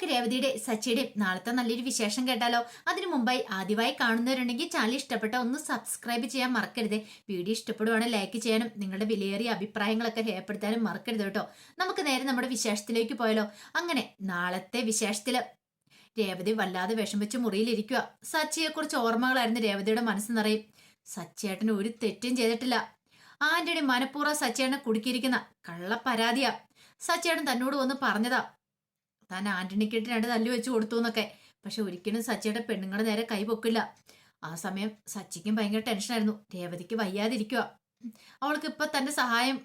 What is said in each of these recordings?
നമുക്ക് രേവതിയുടെ സച്ചിയുടെയും നാളത്തെ നല്ലൊരു വിശേഷം കേട്ടാലോ? അതിനു മുമ്പായി ആദ്യമായി കാണുന്നവരുണ്ടെങ്കിൽ ചാനൽ ഇഷ്ടപ്പെട്ട ഒന്ന് സബ്സ്ക്രൈബ് ചെയ്യാൻ മറക്കരുത്. വീഡിയോ ഇഷ്ടപ്പെടുവാണെങ്കിൽ ലൈക്ക് ചെയ്യാനും നിങ്ങളുടെ വിലയേറിയ അഭിപ്രായങ്ങളൊക്കെ രേഖപ്പെടുത്താനും മറക്കരുത് കേട്ടോ. നമുക്ക് നേരെ നമ്മുടെ വിശേഷത്തിലേക്ക് പോയാലോ? അങ്ങനെ നാളത്തെ വിശേഷത്തില് രേവതി വല്ലാതെ വിഷമിച്ച് മുറിയിലിരിക്കുക. സച്ചിയെക്കുറിച്ച് ഓർമ്മകളായിരുന്നു രേവതിയുടെ മനസ്സ് നിറയും. സച്ചിയേട്ടന് ഒരു തെറ്റും ചെയ്തിട്ടില്ല. ആന്റണി മനഃപൂർവ്വം സച്ചിയേട്ടനെ കുടുക്കിയിരിക്കുന്ന കള്ള പരാതിയാ. സച്ചിയേട്ടൻ തന്നോട് വന്ന് പറഞ്ഞതാ താൻ ആന്റണിക്കിട്ട് രണ്ട് തല്ലു വെച്ച് കൊടുത്തു എന്നൊക്കെ. പക്ഷെ ഒരിക്കലും സച്ചിയുടെ പെണ്ണുങ്ങളുടെ നേരെ കൈ പൊക്കില്ല. ആ സമയം സച്ചിക്കും ഭയങ്കര ടെൻഷനായിരുന്നു. രേവതിക്ക് വയ്യാതിരിക്കുക. അവൾക്ക് ഇപ്പൊ തന്റെ സഹായം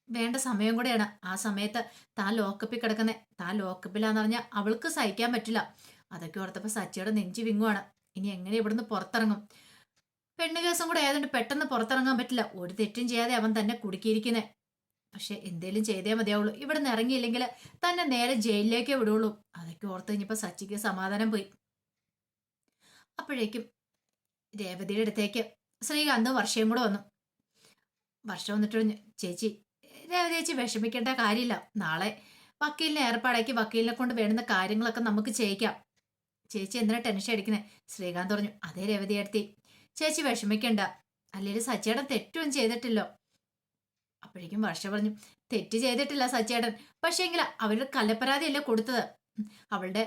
വേണ്ട സമയം കൂടെയാണ്. ആ സമയത്ത് താൻ ലോക്കപ്പിൽ കിടക്കുന്നേ. താൻ ലോക്കപ്പിലാന്ന് പറഞ്ഞാൽ അവൾക്ക് സഹിക്കാൻ പറ്റില്ല. അതൊക്കെ ഓർത്തപ്പോ സച്ചിയുടെ നെഞ്ചു വിങ്ങുവാണ്. ഇനി എങ്ങനെ ഇവിടുന്ന് പുറത്തിറങ്ങും? പെണ്ണു കേസും കൂടെ ആയതുകൊണ്ട് പെട്ടെന്ന് പുറത്തിറങ്ങാൻ പറ്റില്ല. ഒരു തെറ്റും ചെയ്യാതെ അവൻ തന്നെ കുടുക്കിയിരിക്കുന്നേ. പക്ഷെ എന്തേലും ചെയ്തേ മതിയാവുള്ളൂ. ഇവിടെ നിന്ന് ഇറങ്ങിയില്ലെങ്കിൽ തന്നെ നേരെ ജയിലിലേക്കേ വിടുള്ളൂ. അതൊക്കെ ഓർത്ത് കഴിഞ്ഞപ്പോ സച്ചിക്ക് സമാധാനം പോയി. അപ്പോഴേക്കും രേവതിയുടെ അടുത്തേക്ക് ശ്രീകാന്തും വർഷയും കൂടെ വന്നു. വർഷം വന്നിട്ട് പറഞ്ഞു, ചേച്ചി രേവതി ചേച്ചി വിഷമിക്കേണ്ട കാര്യമില്ല. നാളെ വക്കീലിനെ ഏർപ്പാടാക്കി വക്കീലിനെ കൊണ്ട് വേണ്ടുന്ന കാര്യങ്ങളൊക്കെ നമുക്ക് ചെയ്യിക്കാം. ചേച്ചി എന്തിനാ ടെൻഷൻ അടിക്കുന്നത്? ശ്രീകാന്ത് പറഞ്ഞു, അതേ രേവതി അടുത്തി ചേച്ചി വിഷമിക്കണ്ട. അല്ലെങ്കിൽ സച്ചിയേട്ടൻ തെറ്റൊന്നും ചെയ്തിട്ടില്ലോ. അപ്പോഴേക്കും വർഷ പറഞ്ഞു, തെറ്റ് ചെയ്തിട്ടില്ല സച്ചേട്ടൻ. പക്ഷേങ്കിൽ അവരുടെ കള്ളപ്പരാതിയല്ലേ കൊടുത്തത്. അവളുടെ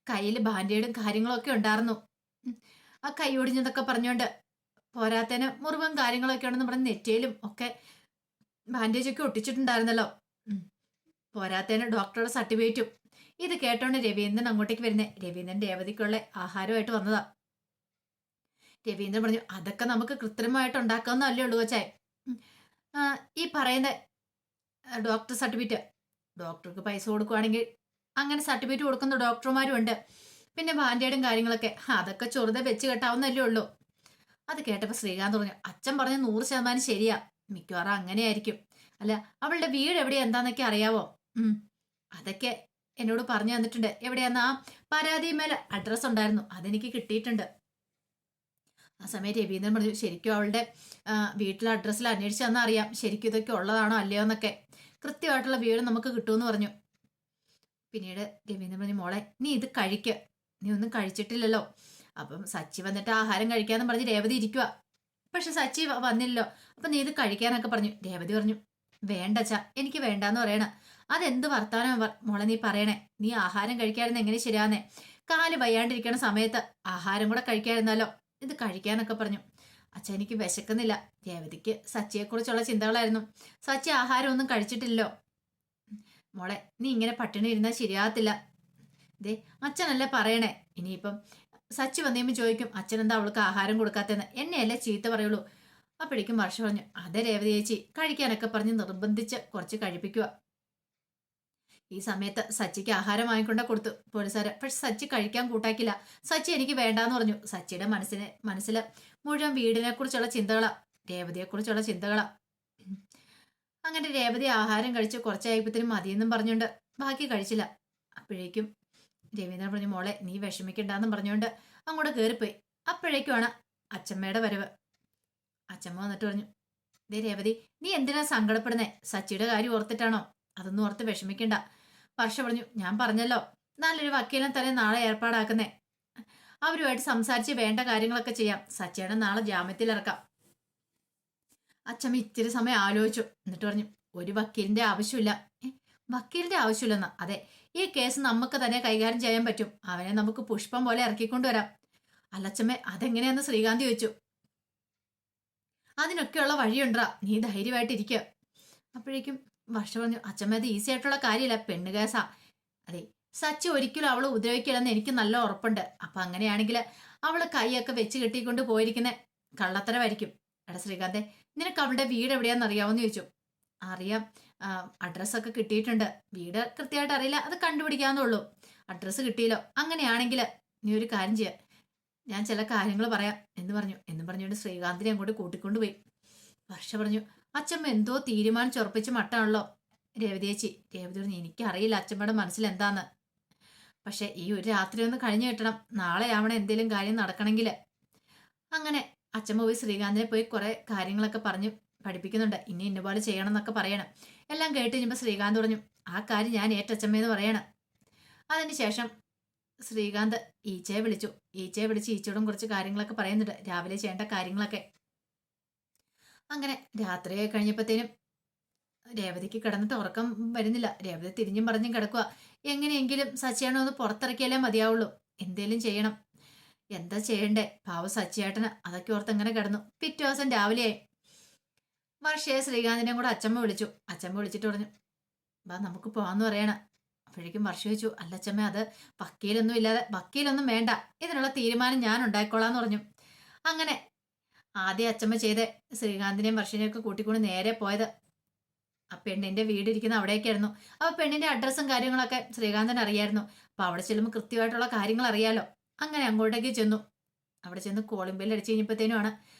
കയ്യിൽ ബാൻഡേഡും കാര്യങ്ങളൊക്കെ ഉണ്ടായിരുന്നു. ആ കൈ ഒടിഞ്ഞതൊക്കെ പറഞ്ഞോണ്ട് പോരാത്തേന് മുറിവും കാര്യങ്ങളൊക്കെ ഉണ്ടെന്ന് പറഞ്ഞ് നെറ്റയിലും ഒക്കെ ബാൻഡേജൊക്കെ ഒട്ടിച്ചിട്ടുണ്ടായിരുന്നല്ലോ. പോരാത്തേന് ഡോക്ടറുടെ സർട്ടിഫിക്കറ്റും. ഇത് കേട്ടോണ്ട് രവീന്ദ്രൻ അങ്ങോട്ടേക്ക് വരുന്നേ. രവീന്ദ്രൻ രേവതിക്കുള്ള ആഹാരമായിട്ട് വന്നതാ. രവീന്ദ്രൻ പറഞ്ഞു, അതൊക്കെ നമുക്ക് കൃത്രിമമായിട്ട് ഉണ്ടാക്കാവുന്നല്ലേ ഉള്ളൂ കൊച്ചായി. ഈ പറയുന്ന ഡോക്ടർ സർട്ടിഫിക്കറ്റ് ഡോക്ടർക്ക് പൈസ കൊടുക്കുവാണെങ്കിൽ അങ്ങനെ സർട്ടിഫിക്കറ്റ് കൊടുക്കുന്ന ഡോക്ടർമാരും ഉണ്ട്. പിന്നെ ബാൻഡേഡും കാര്യങ്ങളൊക്കെ അതൊക്കെ ചെറുതെ വെച്ച് കെട്ടാവുന്നല്ലേ ഉള്ളൂ. അത് കേട്ടപ്പോൾ ശ്രീകാന്ത് പറഞ്ഞു, അച്ഛൻ പറഞ്ഞ 100% ശരിയാ. മിക്കവാറും അങ്ങനെയായിരിക്കും. അല്ല, അവളുടെ വീട് എവിടെയാ എന്താന്നൊക്കെ അറിയാവോ? അതൊക്കെ എന്നോട് പറഞ്ഞു തന്നിട്ടുണ്ട്. എവിടെയാന്ന് ആ പരാതിമേൽ അഡ്രസ്സ് ഉണ്ടായിരുന്നു, അതെനിക്ക് കിട്ടിയിട്ടുണ്ട്. ആ സമയം രവീന്ദ്രൻ പറഞ്ഞു, ശരിക്കും അവളുടെ വീട്ടിലെ അഡ്രസ്സിൽ അന്വേഷിച്ച് തന്നാൽ അറിയാം ശരിക്കും ഇതൊക്കെ ഉള്ളതാണോ അല്ലയോ എന്നൊക്കെ. കൃത്യമായിട്ടുള്ള വീട് നമുക്ക് കിട്ടുമെന്ന് പറഞ്ഞു. പിന്നീട് രവീന്ദ്രൻ പറഞ്ഞു, മോളെ നീ ഇത് കഴിക്ക്. നീ ഒന്നും കഴിച്ചിട്ടില്ലല്ലോ. അപ്പം സച്ചി വന്നിട്ട് ആഹാരം കഴിക്കാന്ന് പറഞ്ഞ് രേവതി ഇരിക്കുക. പക്ഷെ സച്ചി വന്നില്ലല്ലോ. അപ്പൊ നീ ഇത് കഴിക്കാനൊക്കെ പറഞ്ഞു. രേവതി പറഞ്ഞു, വേണ്ടച്ചാ, എനിക്ക് വേണ്ടാന്ന് പറയണ. അതെന്ത് വർത്താനം മോളെ നീ പറയണേ? നീ ആഹാരം കഴിക്കാതിരുന്ന എങ്ങനെ ശരിയാന്നേ? കാല് വയ്യാണ്ടിരിക്കണ സമയത്ത് ആഹാരം കൂടെ കഴിക്കാതിരുന്നാലോ? ഇത് കഴിക്കാനൊക്കെ പറഞ്ഞു. അച്ഛൻ എനിക്ക് വിശക്കുന്നില്ല. രേവതിക്ക് സച്ചിയെക്കുറിച്ചുള്ള ചിന്തകളായിരുന്നു. സച്ചി ആഹാരമൊന്നും കഴിച്ചിട്ടില്ലല്ലോ. മോളെ നീ ഇങ്ങനെ പട്ടിണി ഇരുന്നാൽ ശരിയാകത്തില്ല. ദേ അച്ഛനല്ലേ പറയണേ. ഇനിയിപ്പം സച്ചി വന്നേമ്പം ചോദിക്കും അച്ഛൻ എന്താ അവൾക്ക് ആഹാരം കൊടുക്കാത്തെന്ന്. എന്നെയല്ലേ ചീത്ത പറയുള്ളൂ. അപ്പോഴേക്കും വർഷ പറഞ്ഞു, അതെ രേവതി ചേച്ചി, കഴിക്കാനൊക്കെ പറഞ്ഞ് നിർബന്ധിച്ച് കുറച്ച് കഴിപ്പിക്കുക. ഈ സമയത്ത് സച്ചിക്ക് ആഹാരം വാങ്ങിക്കൊണ്ട കൊടുത്തു പോലീസുകാര്. പക്ഷെ സച്ചി കഴിക്കാൻ കൂട്ടാക്കില്ല. സച്ചി എനിക്ക് വേണ്ടാന്ന് പറഞ്ഞു. സച്ചിയുടെ മനസ്സിൽ മുഴുവൻ വീടിനെ കുറിച്ചുള്ള ചിന്തകളാ, രേവതിയെ കുറിച്ചുള്ള ചിന്തകളാ. അങ്ങനെ രേവതി ആഹാരം കഴിച്ച് കുറച്ചായപ്പത്തിനും മതിയെന്നും പറഞ്ഞുകൊണ്ട് ബാക്കി കഴിച്ചില്ല. അപ്പോഴേക്കും രവീന്ദ്രൻ പറഞ്ഞു, മോളെ നീ വിഷമിക്കണ്ടെന്നും പറഞ്ഞുകൊണ്ട് അങ്ങോട്ട് കയറിപ്പോയി. അപ്പോഴേക്കുമാണ് അച്ചമ്മയുടെ വരവ്. അച്ചമ്മ വന്നിട്ട് പറഞ്ഞു, ദേ രേവതി, നീ എന്തിനാ സങ്കടപ്പെടുന്നേ? സച്ചിയുടെ കാര്യം ഓർത്തിട്ടാണോ? അതൊന്നും ഓർത്ത് വിഷമിക്കണ്ട. വർഷ പറഞ്ഞു, ഞാൻ പറഞ്ഞല്ലോ നല്ലൊരു വക്കീലിനെ തന്നെ നാളെ ഏർപ്പാടാക്കുന്നേ. അവരുമായിട്ട് സംസാരിച്ച് വേണ്ട കാര്യങ്ങളൊക്കെ ചെയ്യാം. സച്ചിയുടെ നാളെ ജാമ്യത്തിൽ ഇറക്കാം. അച്ഛമ്മ ഇത്തിരി സമയം ആലോചിച്ചു. എന്നിട്ട് പറഞ്ഞു, ഒരു വക്കീലിന്റെ ആവശ്യമില്ല. വക്കീലിന്റെ ആവശ്യമില്ലെന്നാ? അതെ, ഈ കേസ് നമുക്ക് തന്നെ കൈകാര്യം ചെയ്യാൻ പറ്റും. അവനെ നമുക്ക് പുഷ്പം പോലെ ഇറക്കിക്കൊണ്ടുവരാം. അല്ലച്ചമ്മേ, അതെങ്ങനെയാന്ന് ശ്രീകാന്ത് ചോദിച്ചു. അതിനൊക്കെയുള്ള വഴിയുണ്ടാ, നീ ധൈര്യമായിട്ടിരിക്കുക. അപ്പോഴേക്കും വർഷ പറഞ്ഞു, അച്ഛമ്മ അത് ഈസി ആയിട്ടുള്ള കാര്യമില്ല, പെണ്ണ് കേസാ. അതെ, സച്ചി ഒരിക്കലും അവള് ഉപദ്രവിക്കില്ലെന്ന് എനിക്ക് നല്ല ഉറപ്പുണ്ട്. അപ്പൊ അങ്ങനെയാണെങ്കിൽ അവള് കൈയൊക്കെ വെച്ച് കെട്ടിക്കൊണ്ട് പോയിരിക്കുന്ന കള്ളത്തരമായിരിക്കും. എടാ ശ്രീകാന്തെ, നിനക്ക് അവളുടെ വീട് എവിടെയാന്ന് അറിയാവോന്ന് ചോദിച്ചു. അറിയാം, അഡ്രസ്സൊക്കെ കിട്ടിയിട്ടുണ്ട്. വീട് കൃത്യമായിട്ട് അറിയില്ല, അത് കണ്ടുപിടിക്കാവുന്നുള്ളൂ. അഡ്രസ്സ് കിട്ടിയല്ലോ. അങ്ങനെയാണെങ്കിൽ നീ ഒരു കാര്യം ചെയ്യാം, ഞാൻ ചില കാര്യങ്ങൾ പറയാം എന്ന് പറഞ്ഞു. എന്നും പറഞ്ഞുകൊണ്ട് ശ്രീകാന്തിനെ അങ്ങോട്ട് കൂട്ടിക്കൊണ്ടുപോയി. വർഷ പറഞ്ഞു, അച്ഛമ്മ എന്തോ തീരുമാനിച്ചുറപ്പിച്ച് മട്ടാണല്ലോ. രേവതി ചേച്ചി, രേവതി പറഞ്ഞു, എനിക്കറിയില്ല അച്ഛമ്മയുടെ മനസ്സിൽ എന്താന്ന്. പക്ഷെ ഈ ഒരു രാത്രി ഒന്ന് കഴിഞ്ഞു കിട്ടണം. നാളെ ആവണം എന്തെങ്കിലും കാര്യം നടക്കണമെങ്കിൽ. അങ്ങനെ അച്ഛമ്മ പോയി ശ്രീകാന്തിനെ പോയി കുറെ കാര്യങ്ങളൊക്കെ പറഞ്ഞു പഠിപ്പിക്കുന്നുണ്ട്. ഇനി ഇന്നപോലെ ചെയ്യണം എന്നൊക്കെ പറയണം. എല്ലാം കേട്ട് കഴിഞ്ഞപ്പോൾ ശ്രീകാന്ത് പറഞ്ഞു, ആ കാര്യം ഞാൻ ഏറ്റച്ചമ്മയെന്ന് പറയണം. അതിനുശേഷം ശ്രീകാന്ത് ഈച്ചയെ വിളിച്ചു. ഈച്ചയെ വിളിച്ച് ഈച്ചയോടും കുറച്ച് കാര്യങ്ങളൊക്കെ പറയുന്നുണ്ട്, രാവിലെ ചെയ്യേണ്ട കാര്യങ്ങളൊക്കെ. അങ്ങനെ രാത്രിയായി കഴിഞ്ഞപ്പോഴത്തേനും രേവതിക്ക് കിടന്നിട്ട് ഉറക്കം വരുന്നില്ല. രേവതി തിരിഞ്ഞും പറഞ്ഞും കിടക്കുക. എങ്ങനെയെങ്കിലും സച്ചിയാണോ ഒന്ന് പുറത്തിറക്കിയാലേ മതിയാവുള്ളൂ. എന്തേലും ചെയ്യണം. എന്താ ചെയ്യണ്ടേ? പാവ സച്ചിയേട്ടന് അതൊക്കെ ഓർത്ത് അങ്ങനെ കിടന്നു. പിറ്റേ ദിവസം രാവിലെയായി. വർഷയെ ശ്രീകാന്തിനെയും കൂടെ അച്ചമ്മ വിളിച്ചു. അച്ചമ്മ വിളിച്ചിട്ട് പറഞ്ഞു, വാ നമുക്ക് പോവാന്ന് പറയണം. അപ്പോഴേക്കും വർഷ ചോദിച്ചു, അല്ല അച്ചമ്മ, അത് വക്കീലൊന്നും ഇല്ലാതെ, വക്കീലൊന്നും വേണ്ട, ഇതിനുള്ള തീരുമാനം ഞാൻ ഉണ്ടായിക്കോളാന്ന് പറഞ്ഞു. അങ്ങനെ ആദ്യം അച്ചമ്മ ചെയ്ത് ശ്രീകാന്തിനെയും വർഷനെയൊക്കെ കൂട്ടിക്കൊണ്ട് നേരെ പോയത് ആ പെണ്ണിന്റെ വീടിരിക്കുന്ന അവിടേക്കായിരുന്നു. അപ്പൊ പെണ്ണിന്റെ അഡ്രസ്സും കാര്യങ്ങളൊക്കെ ശ്രീകാന്തൻ അറിയായിരുന്നു. അപ്പൊ അവിടെ ചെല്ലുമ്പോൾ കൃത്യമായിട്ടുള്ള കാര്യങ്ങൾ അറിയാലോ. അങ്ങനെ അങ്ങോട്ടേക്ക് ചെന്നു. അവിടെ ചെന്ന് കോളിംഗ് ബെല്ല് അടിച്ചു കഴിഞ്ഞപ്പോഴത്തേനുമാണ്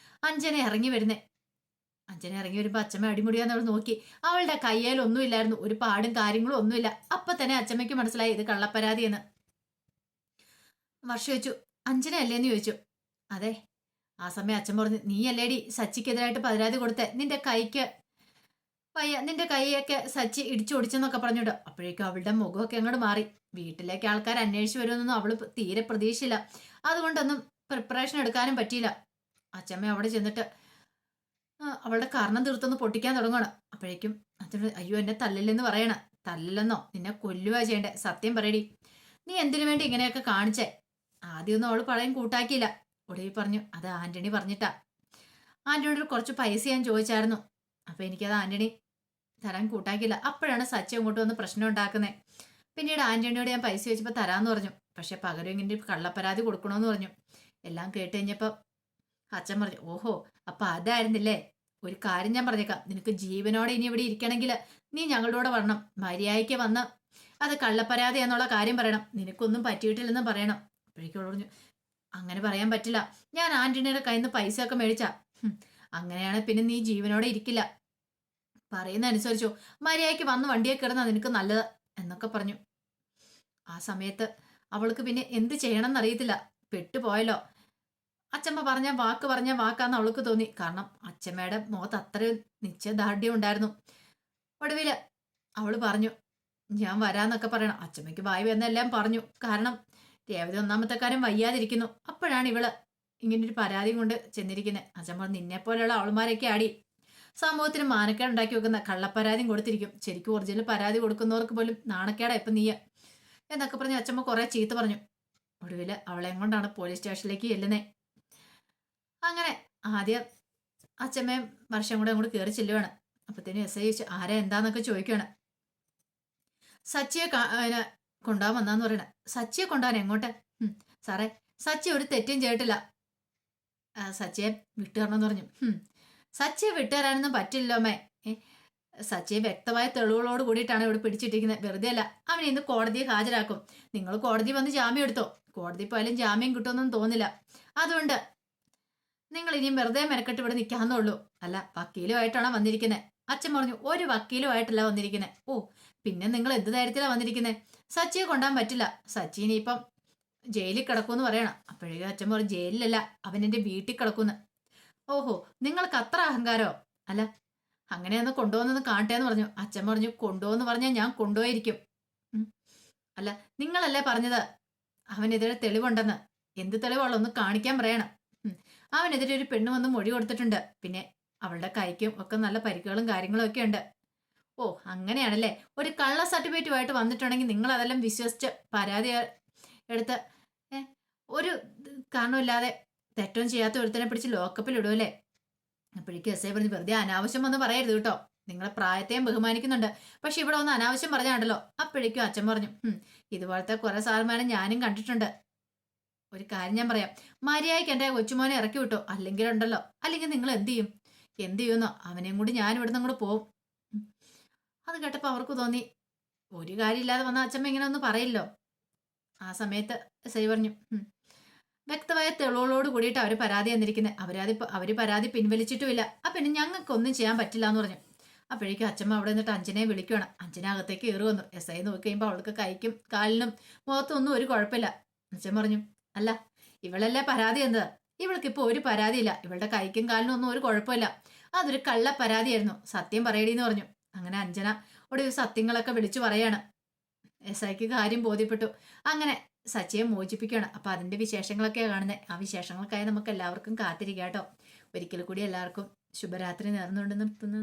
അഞ്ജന ഇറങ്ങി വരുന്നത്. അഞ്ജന ഇറങ്ങി വരുമ്പോ അച്ചമ്മ അടിമുടിയാന്ന് അവൾ നോക്കി. അവളുടെ കയ്യിൽ ഒന്നുമില്ലായിരുന്നു, ഒരു പാടും കാര്യങ്ങളും ഒന്നുമില്ല. അപ്പൊ തന്നെ അച്ചമ്മയ്ക്ക് മനസ്സിലായി ഇത് കള്ളപ്പരാതി എന്ന്. വർഷ ചോദിച്ചു, അഞ്ജന അല്ലേന്ന് ചോദിച്ചു. അതെ. ആ സമയം അച്ഛൻ പറഞ്ഞു, നീ അല്ലേടി സച്ചിക്കെതിരായിട്ട് പരാതി കൊടുത്തേ, നിന്റെ കൈക്ക് വയ്യ, നിന്റെ കൈയൊക്കെ സച്ചി ഇടിച്ചൊടിച്ചെന്നൊക്കെ പറഞ്ഞിട്ട്. അപ്പോഴേക്കും അവളുടെ മുഖമൊക്കെ അങ്ങോട്ട് മാറി. വീട്ടിലേക്ക് ആൾക്കാർ അന്വേഷിച്ച് വരുമെന്നൊന്നും അവള് തീരെ പ്രതീക്ഷയില്ല. അതുകൊണ്ടൊന്നും പ്രിപ്പറേഷൻ എടുക്കാനും പറ്റിയില്ല. അച്ഛമ്മ അവിടെ ചെന്നിട്ട് അവളുടെ കർണം തീർത്തൊന്ന് പൊട്ടിക്കാൻ തുടങ്ങണം. അപ്പോഴേക്കും അച്ഛൻ, അയ്യോ എന്നെ തല്ലില്ലെന്ന് പറയണ. തല്ലില്ലെന്നോ, നിന്നെ കൊല്ലുവാ ചെയ്യണ്ടേ, സത്യം പറയടി, നീ എന്തിനു വേണ്ടി ഇങ്ങനെയൊക്കെ കാണിച്ചേ? ആദ്യമൊന്നും അവള് പറയാൻ കൂട്ടാക്കിയില്ല. ഒടുവിൽ പറഞ്ഞു, അത് ആന്റണി പറഞ്ഞിട്ടാ. ആന്റണിയോട് കുറച്ച് പൈസ ഞാൻ ചോദിച്ചായിരുന്നു. അപ്പൊ എനിക്കത് ആന്റണി തരാൻ കൂട്ടാക്കില്ല. അപ്പോഴാണ് സച്ചി അങ്ങോട്ട് വന്ന് പ്രശ്നം ഉണ്ടാക്കുന്നത്. പിന്നീട് ആന്റണിയോട് ഞാൻ പൈസ ചോദിച്ചപ്പോൾ തരാമെന്ന് പറഞ്ഞു. പക്ഷെ പകരം ഇങ്ങനെ കള്ളപ്പരാതി കൊടുക്കണമെന്ന് പറഞ്ഞു. എല്ലാം കേട്ട് കഴിഞ്ഞപ്പോൾ അച്ഛൻ പറഞ്ഞു, ഓഹോ, അപ്പൊ അതായിരുന്നില്ലേ. ഒരു കാര്യം ഞാൻ പറഞ്ഞേക്കാം, നിനക്ക് ജീവനോടെ ഇനി ഇവിടെ ഇരിക്കണമെങ്കിൽ നീ ഞങ്ങളുടെ കൂടെ വരണം. മര്യാദയ്ക്ക് വന്ന് അത് കള്ളപ്പരാതി എന്നുള്ള കാര്യം പറയണം. നിനക്കൊന്നും പറ്റിയിട്ടില്ലെന്ന് പറയണം. അപ്പോഴേക്കും പറഞ്ഞു, അങ്ങനെ പറയാൻ പറ്റില്ല, ഞാൻ ആന്റണിയുടെ കയ്യിൽ നിന്ന് പൈസ ഒക്കെ മേടിച്ചാ. അങ്ങനെയാണ് പിന്നെ നീ ജീവനോടെ ഇരിക്കില്ല. പറയുന്ന അനുസരിച്ചോ, മര്യാദയ്ക്ക് വന്ന് വണ്ടിയെ കയറുന്ന നിനക്ക് നല്ലത് എന്നൊക്കെ പറഞ്ഞു. ആ സമയത്ത് അവൾക്ക് പിന്നെ എന്ത് ചെയ്യണം എന്നറിയത്തില്ല. പെട്ടുപോയല്ലോ. അച്ചമ്മ പറഞ്ഞ വാക്കാന്ന് അവൾക്ക് തോന്നി. കാരണം അച്ചമ്മയുടെ മുഖത്ത് അത്രയും നിശ്ചയദാർഢ്യം ഉണ്ടായിരുന്നു. ഒടുവില് അവള് പറഞ്ഞു, ഞാൻ വരാന്നൊക്കെ പറയണം. അച്ചമ്മയ്ക്ക് വായി എന്നെല്ലാം പറഞ്ഞു. കാരണം രേവതി ഒന്നാമത്തെ കാര്യം വയ്യാതിരിക്കുന്നു. അപ്പോഴാണ് ഇവള് ഇങ്ങനൊരു പരാതിയും കൊണ്ട് ചെന്നിരിക്കുന്നത്. അച്ചമ്മ, നിന്നെ പോലെയുള്ള അവളുമാരൊക്കെ ആടി സമൂഹത്തിന് മാനക്കേട് ഉണ്ടാക്കി വെക്കുന്ന കള്ളപ്പരാതിയും കൊടുത്തിരിക്കും. ശരിക്കും ഒറിജിനൽ പരാതി കൊടുക്കുന്നവർക്ക് പോലും നാണക്കേടാ ഇപ്പം നീ എന്നൊക്കെ പറഞ്ഞ് അച്ചമ്മ കുറെ ചീത്ത പറഞ്ഞു. ഒടുവില് അവളെ കൊണ്ടാണ് പോലീസ് സ്റ്റേഷനിലേക്ക് ചെല്ലുന്നേ. അങ്ങനെ ആദ്യം അച്ചമ്മയും വർഷം കൂടെ അങ്ങോട്ട് കയറി ചെല്ലുവാണ്. അപ്പത്തേനും എസ് ഐ ചോദിച്ചു, ആരാ എന്താന്നൊക്കെ ചോദിക്കുകയാണ്. സച്ചിയെ കൊണ്ടുപോകാൻ വന്നാന്ന് പറയണ. സച്ചിയെ കൊണ്ടുപോകാൻ എങ്ങോട്ട്? സാറേ, സച്ചി ഒരു തെറ്റും ചെയ്തിട്ടില്ല. സച്ചിയെ വിട്ടുതരണമെന്ന് പറഞ്ഞു. സച്ചിയെ വിട്ടുതരാനൊന്നും പറ്റില്ലല്ലോ അമ്മേ. സച്ചിയെ വ്യക്തമായ തെളിവുകളോട് കൂടിയിട്ടാണ് ഇവിടെ പിടിച്ചിട്ടിരിക്കുന്നത്. വെറുതെ അല്ല, അവനെ ഇന്ന് കോടതിയെ ഹാജരാക്കും. നിങ്ങൾ കോടതി വന്ന് ജാമ്യം എടുത്തോ. കോടതി പോയാലും ജാമ്യം കിട്ടുമെന്നൊന്നും തോന്നില്ല. അതുകൊണ്ട് നിങ്ങൾ ഇനിയും വെറുതെ മെനക്കെട്ട് ഇവിടെ നിൽക്കാന്നുള്ളൂ. അല്ല, വക്കീലുമായിട്ടാണോ വന്നിരിക്കുന്നത്? അച്ഛൻ പറഞ്ഞു, ഒരു വക്കീലുമായിട്ടല്ല വന്നിരിക്കുന്നത്. ഓ, പിന്നെ നിങ്ങൾ എന്ത് ധൈര്യത്തിലാണ് വന്നിരിക്കുന്നത്? സച്ചിയെ കൊണ്ടാൻ പറ്റില്ല. സച്ചി ഇനിയിപ്പം ജയിലിൽ കിടക്കുമെന്ന് പറയണം. അപ്പോഴേക്കും അച്ഛൻ പറഞ്ഞു, ജയിലിലല്ല, അവൻ എൻ്റെ വീട്ടിൽ കിടക്കുന്നു. ഓഹോ, നിങ്ങൾക്ക് അത്ര അഹങ്കാരോ? അല്ല, അങ്ങനെയൊന്ന് കൊണ്ടുപോകുന്നത് കാണട്ടെ എന്ന് പറഞ്ഞു. അച്ഛൻ പറഞ്ഞു, കൊണ്ടുപോകുന്നു പറഞ്ഞാൽ ഞാൻ കൊണ്ടുപോയിരിക്കും. അല്ല, നിങ്ങളല്ലേ പറഞ്ഞത് അവനെതിരെ തെളിവുണ്ടെന്ന്. എന്ത് തെളിവുള്ള ഒന്ന് കാണിക്കാൻ പറയണം. അവനെതിരെ ഒരു പെണ്ണ് വന്ന് മൊഴി കൊടുത്തിട്ടുണ്ട്. പിന്നെ അവളുടെ കൈക്കും ഒക്കെ നല്ല പരിക്കുകളും കാര്യങ്ങളും ഒക്കെ ഉണ്ട്. ഓ, അങ്ങനെയാണല്ലേ. ഒരു കള്ള സർട്ടിഫിക്കറ്റുമായിട്ട് വന്നിട്ടുണ്ടെങ്കിൽ നിങ്ങൾ അതെല്ലാം വിശ്വസിച്ച് പരാതി എടുത്ത് ഒരു കാരണമില്ലാതെ തെറ്റൊന്നും ചെയ്യാത്ത ഒരുത്തനെ പിടിച്ച് ലോക്കപ്പിൽ ഇടുമല്ലേ. അപ്പോഴേക്കും എസ് ഐ പറഞ്ഞു, വെറുതെ അനാവശ്യം ഒന്നും പറയരുത് കേട്ടോ. നിങ്ങളെ പ്രായത്തെയും ബഹുമാനിക്കുന്നുണ്ട്. പക്ഷെ ഇവിടെ ഒന്ന് അനാവശ്യം പറഞ്ഞാണ്ടല്ലോ. അപ്പോഴേക്കും അച്ഛൻ പറഞ്ഞു, ഇതുപോലത്തെ കുറെ സാറുമാരെ ഞാനും കണ്ടിട്ടുണ്ട്. ഒരു കാര്യം ഞാൻ പറയാം, മര്യാദയ്ക്ക് എൻ്റെ കൊച്ചുമോനെ ഇറക്കി വിട്ടോ. അല്ലെങ്കിൽ നിങ്ങൾ എന്ത് ചെയ്യും? എന്ത് ചെയ്യുന്നോ, അവനെയും കൂടി ഞാൻ ഇവിടെ നിന്ന് പോവും. അത് കേട്ടപ്പോൾ അവർക്ക് തോന്നി, ഒരു കാര്യമില്ലാതെ വന്ന അച്ഛമ്മ ഇങ്ങനെ ഒന്നും പറയില്ലോ. ആ സമയത്ത് എസ് ഐ പറഞ്ഞു, വ്യക്തമായ തെളിവുകളോട് കൂടിയിട്ട് അവർ പരാതി തന്നിരിക്കുന്നത്. അവര് പരാതി പിൻവലിച്ചിട്ടുമില്ല. പിന്നെ ഞങ്ങൾക്കൊന്നും ചെയ്യാൻ പറ്റില്ല എന്ന് പറഞ്ഞു. അപ്പോഴേക്കും അച്ഛമ്മ അവിടെ നിന്നിട്ട് അഞ്ജനയെ വിളിക്കുകയാണ്. അഞ്ജന അകത്തേക്ക് കയറി വന്നു. എസ് ഐ നോക്കി കഴിയുമ്പോൾ അവൾക്ക് കൈക്കും കാലിനും മുഖത്തും ഒന്നും ഒരു കുഴപ്പമില്ല. അച്ഛൻ പറഞ്ഞു, അല്ല, ഇവളല്ലേ പരാതി എന്നത്. ഇവൾക്കിപ്പോൾ ഒരു പരാതിയില്ല. ഇവളുടെ കൈക്കും കാലിനും ഒന്നും ഒരു കുഴപ്പമില്ല. അതൊരു കള്ള പരാതിയായിരുന്നു. സത്യം പറയടിന്ന് പറഞ്ഞു. അങ്ങനെ അഞ്ജന ഒടുവിൽ സത്യങ്ങളൊക്കെ വിളിച്ചു പറയാണ്. എസ് ഐക്ക് കാര്യം ബോധ്യപ്പെട്ടു. അങ്ങനെ സച്ചിയെ മോചിപ്പിക്കുകയാണ്. അപ്പൊ അതിന്റെ വിശേഷങ്ങളൊക്കെയാണ് കാണുന്നത്. ആ വിശേഷങ്ങൾക്കായി നമുക്ക് എല്ലാവർക്കും കാത്തിരിക്കാം കേട്ടോ. ഒരിക്കൽ കൂടി എല്ലാവർക്കും ശുഭരാത്രി നേർന്നുകൊണ്ട് നിർത്തുന്നു.